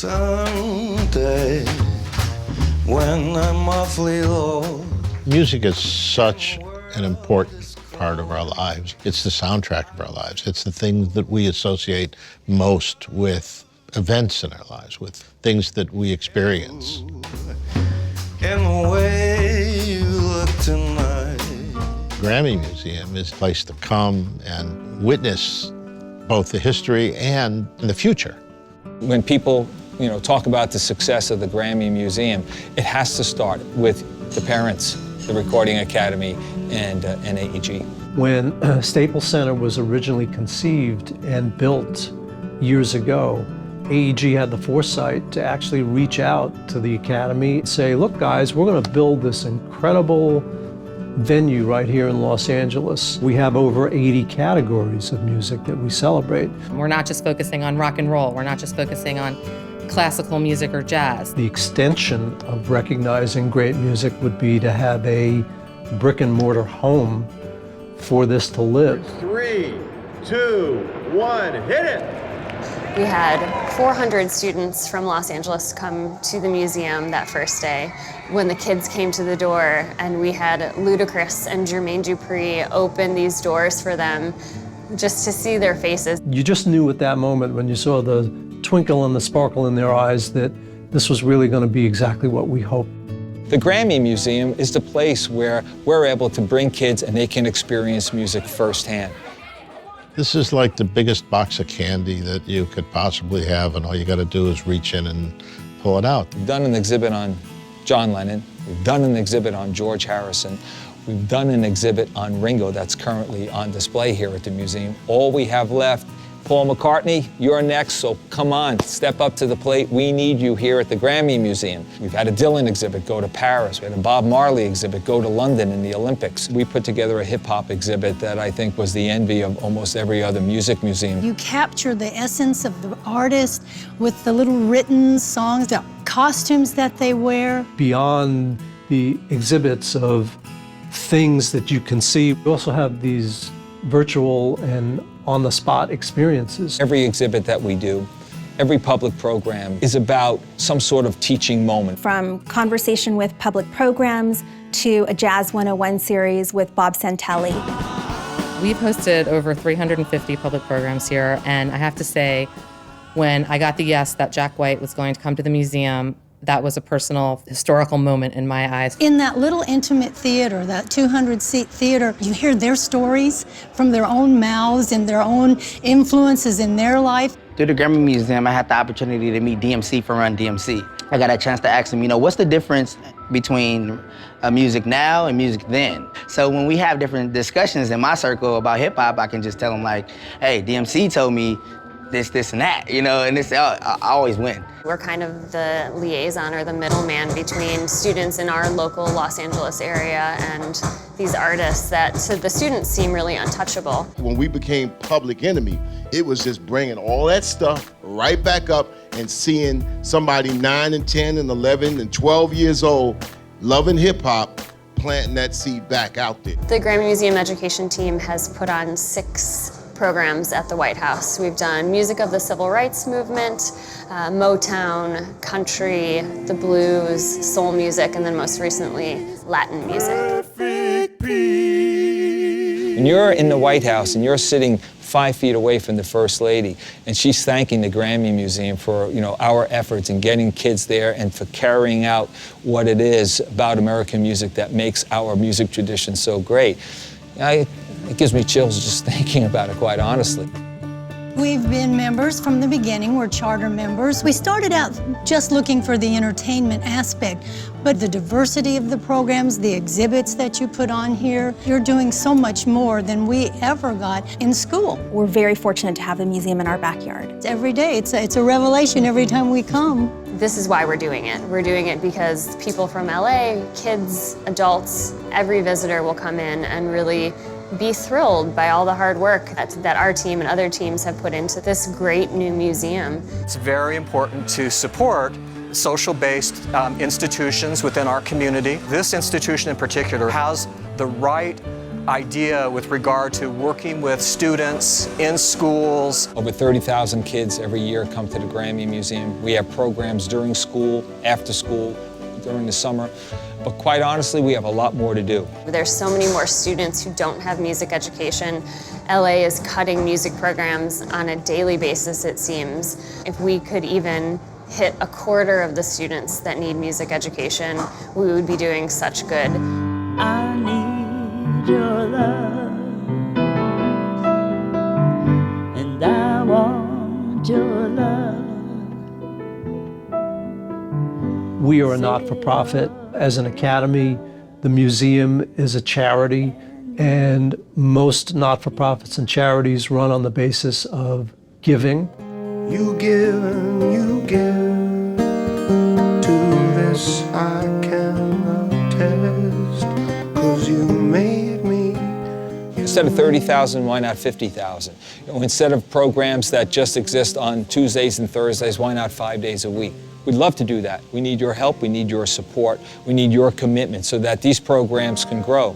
Someday, when I'm awfully low. Music is such an important part of our lives. It's the soundtrack of our lives. It's the things that we associate most with events in our lives, with things that we experience. And the way you look tonight. GRAMMY Museum is a place to come and witness both the history and the future. When people, talk about the success of the GRAMMY Museum, it has to start with the parents, the Recording Academy, and AEG. When Staples Center was originally conceived and built years ago, AEG had the foresight to actually reach out to the Academy and say, look guys, we're going to build this incredible venue right here in Los Angeles. We have over 80 categories of music that we celebrate. We're not just focusing on rock and roll. We're not just focusing on classical music or jazz. The extension of recognizing great music would be to have a brick and mortar home for this to live. 3, 2, 1, hit it! We had 400 students from Los Angeles come to the museum that first day. When the kids came to the door and we had Ludacris and Jermaine Dupri open these doors for them just to see their faces. You just knew at that moment when you saw the twinkle and the sparkle in their eyes that this was really going to be exactly what we hoped. The GRAMMY Museum is the place where we're able to bring kids and they can experience music firsthand. This is like the biggest box of candy that you could possibly have, and all you got to do is reach in and pull it out. We've done an exhibit on John Lennon. We've done an exhibit on George Harrison. We've done an exhibit on Ringo that's currently on display here at the museum. All we have left, Paul McCartney, you're next, so come on, step up to the plate. We need you here at the GRAMMY Museum. We've had a Dylan exhibit, go to Paris. We had a Bob Marley exhibit, go to London in the Olympics. We put together a hip-hop exhibit that I think was the envy of almost every other music museum. You capture the essence of the artist with the little written songs, the costumes that they wear. Beyond the exhibits of things that you can see, we also have these virtual and on-the-spot experiences. Every exhibit that we do, every public program is about some sort of teaching moment. From conversation with public programs to a Jazz 101 series with Bob Santelli. We've hosted over 350 public programs here, and I have to say, when I got the yes that Jack White was going to come to the museum, that was a personal, historical moment in my eyes. In that little intimate theater, that 200-seat theater, you hear their stories from their own mouths and their own influences in their life. Through the GRAMMY Museum, I had the opportunity to meet DMC from Run DMC. I got a chance to ask him, what's the difference between music now and music then? So when we have different discussions in my circle about hip-hop, I can just tell him like, hey, DMC told me this, and that, and this, I always win. We're kind of the liaison or the middleman between students in our local Los Angeles area and these artists that to the students seem really untouchable. When we became Public Enemy, it was just bringing all that stuff right back up and seeing somebody 9 and 10 and 11 and 12 years old loving hip-hop, planting that seed back out there. The GRAMMY Museum education team has put on 6 programs at the White House. We've done music of the civil rights movement, Motown, country, the blues, soul music, and then most recently, Latin music. When you're in the White House and you're sitting 5 feet away from the First Lady, and she's thanking the GRAMMY Museum for our efforts in getting kids there and for carrying out what it is about American music that makes our music tradition so great. It gives me chills just thinking about it, quite honestly. We've been members from the beginning. We're charter members. We started out just looking for the entertainment aspect, but the diversity of the programs, the exhibits that you put on here, you're doing so much more than we ever got in school. We're very fortunate to have a museum in our backyard. Every day, it's a revelation every time we come. This is why we're doing it. We're doing it because people from LA, kids, adults, every visitor will come in and really be thrilled by all the hard work that our team and other teams have put into this great new museum. It's very important to support social-based institutions within our community. This institution in particular has the right idea with regard to working with students in schools. Over 30,000 kids every year come to the Grammy Museum. We have programs during school, after school, during the summer. But quite honestly, we have a lot more to do. There's so many more students who don't have music education. LA is cutting music programs on a daily basis, it seems. If we could even hit a quarter of the students that need music education, we would be doing such good. I need your love, and I want your love. We are a not-for-profit. As an academy, the museum is a charity, and most not-for-profits and charities run on the basis of giving. You give and you give. To this I can attest, 'cause you made me. Instead of 30,000, why not 50,000? Instead of programs that just exist on Tuesdays and Thursdays, why not 5 days a week? We'd love to do that. We need your help, we need your support, we need your commitment so that these programs can grow.